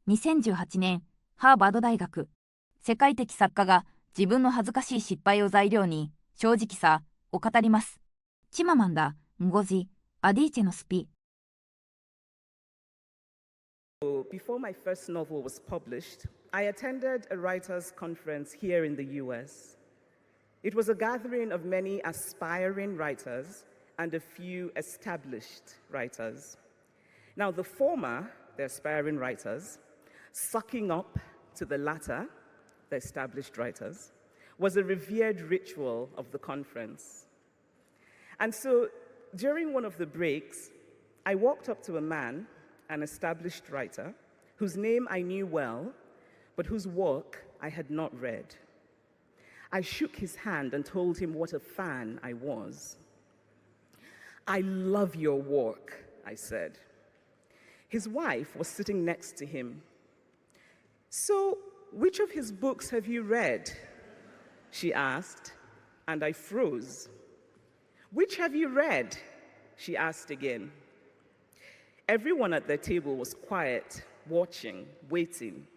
2018年、ハーバード大学。世界的作家が自分の恥ずかしい失敗を材料に、正直さを語ります。チママンダ、ンゴジ、アディーチェのスピ。Before my first novel was published, I attended a writers' conference here in the US. It was a gathering of many aspiring writers and a few established writers. Now, the former, the aspiring writers, sucking up to the latter, the established writers, was a revered ritual of the conference. And so, during one of the breaks, I walked up to a man, an established writer, whose name I knew well, but whose work I had not read. I shook his hand and told him what a fan I was. "I love your work," I said. His wife was sitting next to him. "So, which of his books have you read?" she asked, and I froze. "Which have you read?" she asked again. Everyone at the table was quiet, watching, waiting.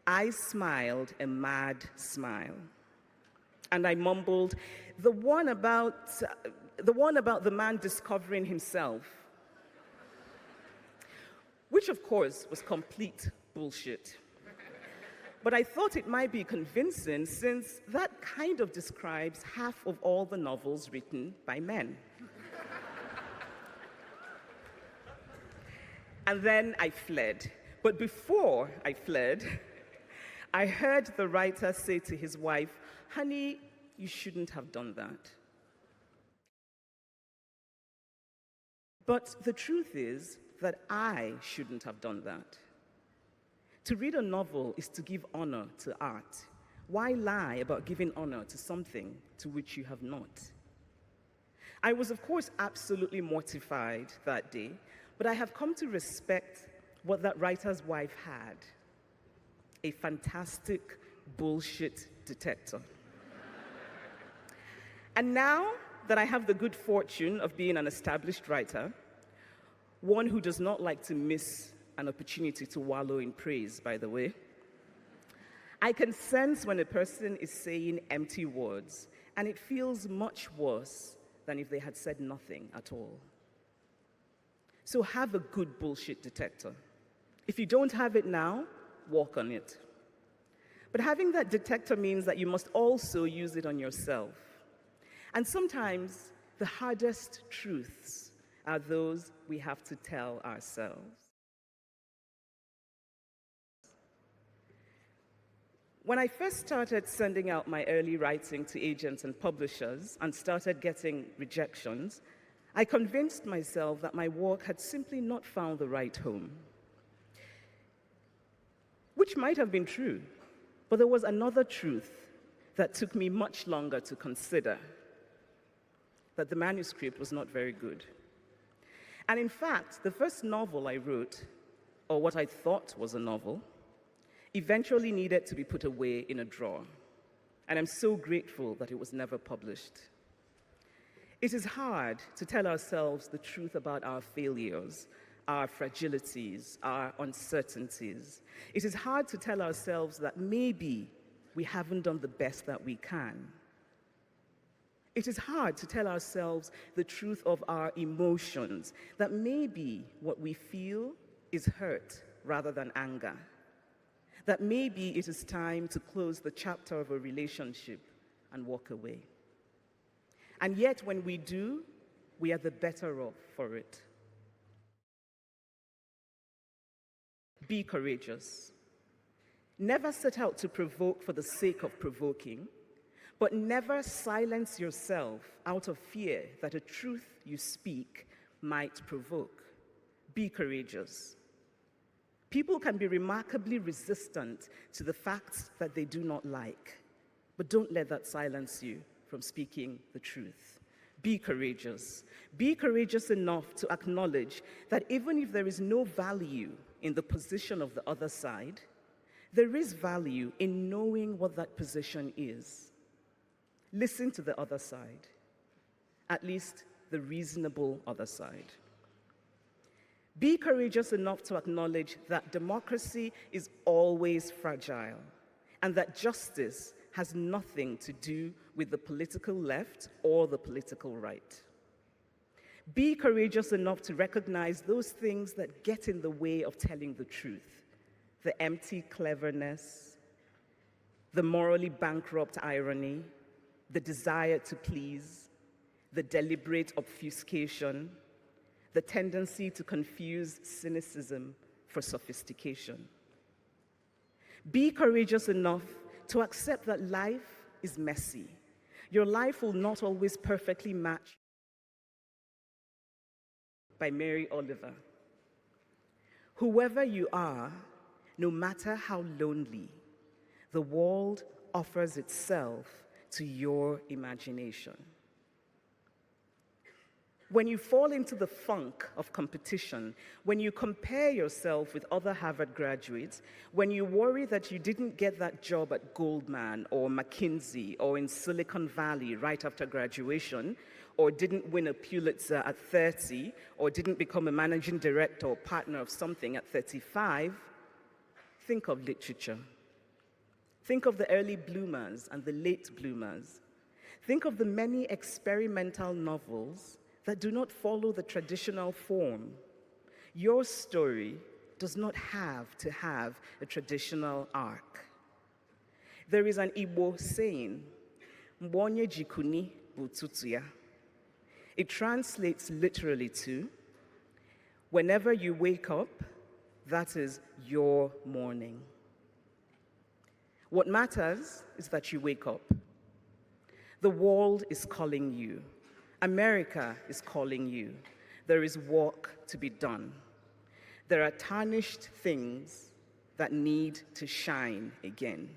I smiled a mad smile, and I mumbled, the one about the man discovering himself, which of course was complete bullshit. But I thought it might be convincing, since that kind of describes half of all the novels written by men. And then I fled. But before I fled, I heard the writer say to his wife, "Honey, you shouldn't have done that." But the truth is that I shouldn't have done that. To read a novel is to give honor to art. Why lie about giving honor to something to which you have not? I was, of course, absolutely mortified that day, but I have come to respect what that writer's wife had: a fantastic bullshit detector. And now that I have the good fortune of being an established writer, one who does not like to miss an opportunity to wallow in praise, by the way, I can sense when a person is saying empty words, and it feels much worse than if they had said nothing at all. So have a good bullshit detector. If you don't have it now, work on it. But having that detector means that you must also use it on yourself. And sometimes the hardest truths are those we have to tell ourselves. When I first started sending out my early writing to agents and publishers and started getting rejections, I convinced myself that my work had simply not found the right home. Which might have been true, but there was another truth that took me much longer to consider: that the manuscript was not very good. And in fact, the first novel I wrote, or what I thought was a novel, eventually needed to be put away in a drawer. And I'm so grateful that it was never published. It is hard to tell ourselves the truth about our failures, our fragilities, our uncertainties. It is hard to tell ourselves that maybe we haven't done the best that we can. It is hard to tell ourselves the truth of our emotions, that maybe what we feel is hurt rather than anger. That maybe it is time to close the chapter of a relationship and walk away. And yet, when we do, we are the better off for it. Be courageous. Never set out to provoke for the sake of provoking, but never silence yourself out of fear that a truth you speak might provoke. Be courageous. People can be remarkably resistant to the facts that they do not like, but don't let that silence you from speaking the truth. Be courageous. Be courageous enough to acknowledge that even if there is no value in the position of the other side, there is value in knowing what that position is. Listen to the other side, at least the reasonable other side. Be courageous enough to acknowledge that democracy is always fragile and that justice has nothing to do with the political left or the political right. Be courageous enough to recognize those things that get in the way of telling the truth, the empty cleverness, the morally bankrupt irony, the desire to please, the deliberate obfuscation, the tendency to confuse cynicism for sophistication. Be courageous enough to accept that life is messy. Your life will not always perfectly match. By Mary Oliver. Whoever you are, no matter how lonely, the world offers itself to your imagination. When you fall into the funk of competition, when you compare yourself with other Harvard graduates, when you worry that you didn't get that job at Goldman or McKinsey or in Silicon Valley right after graduation, or didn't win a Pulitzer at 30, or didn't become a managing director or partner of something at 35, think of literature. Think of the early bloomers and the late bloomers. Think of the many experimental novels that do not follow the traditional form. Your story does not have to have a traditional arc. There is an Igbo saying, "Mbonye jikuni bututu ya." It translates literally to, whenever you wake up, that is your morning. What matters is that you wake up. The world is calling you. America is calling you. There is work to be done. There are tarnished things that need to shine again.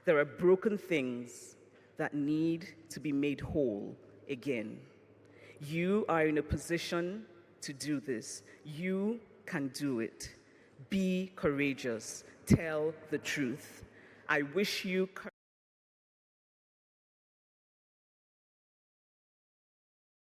There are broken things that need to be made whole again. You are in a position to do this. You can do it. Be courageous. Tell the truth. I wish you